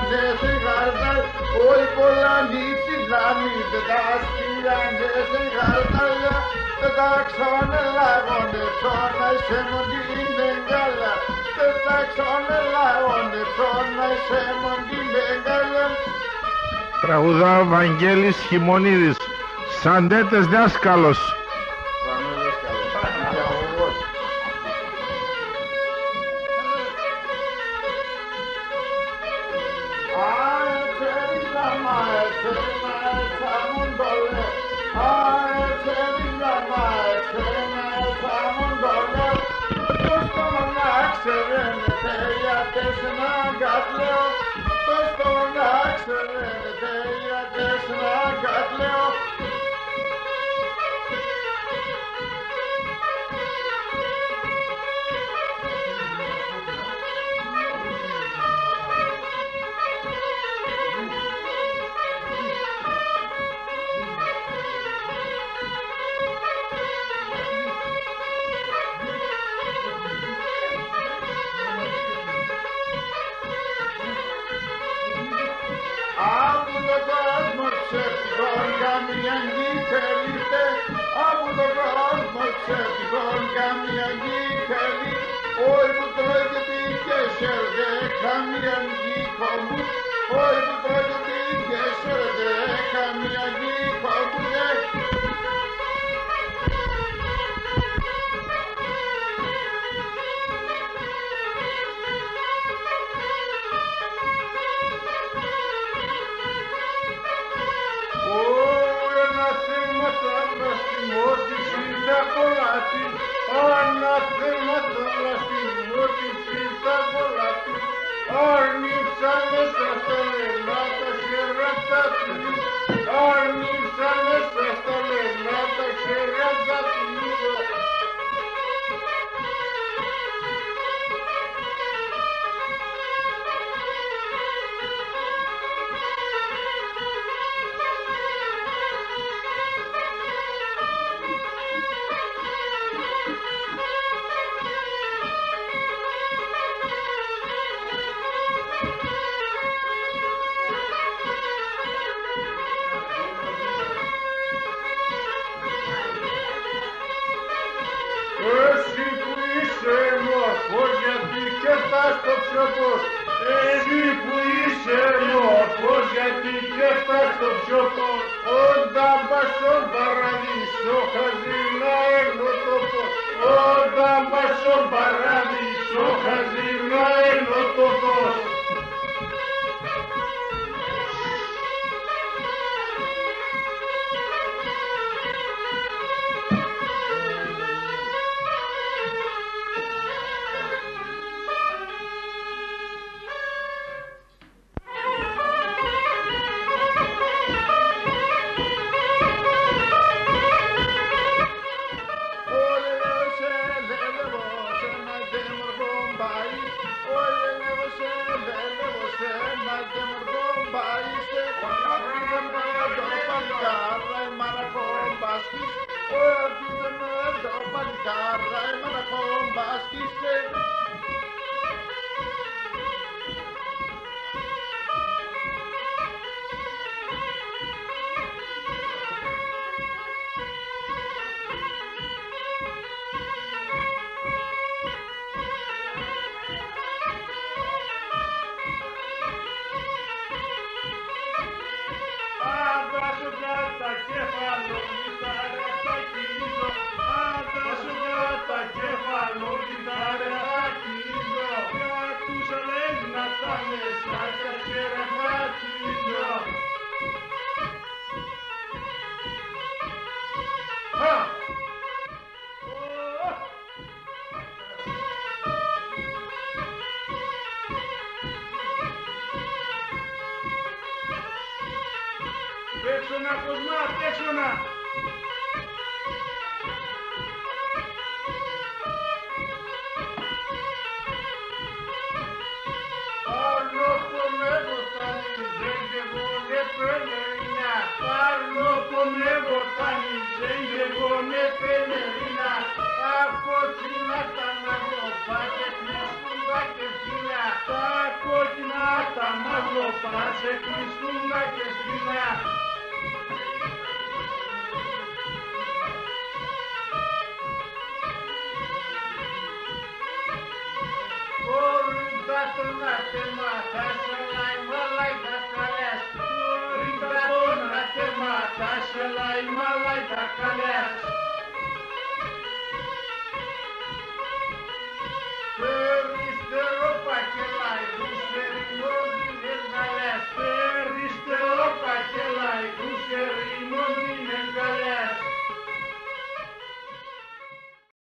σε γαρδάλ, όχι πολλά νύψιλάμι, τα σκυλάνε σε γαρδάλια, τα ξονελάγονται, ψώνα σε μοντήν εγκάλα, τα ξονελάγονται, ψώνα σε μοντήν εγκάλα. Τραγουδά ο Βαγγέλης Χιμονίδης, Σαντέτες δάσκαλος. Παίξωνα, Κοσμά, παίξωνα! Άλλο κομμέγω φτάνει, δεν και εγώ δεν παίρνω εννιά. Άλλο κομμέγω φτάνει, δεν και εγώ πάτσε κλειστούνα και σκηνά. Ορίντα τον άτεμα, θα σε λάει μαλάει τα καλές. Ορίντα τον άτεμα, θα σε λάει μαλάει τα καλές.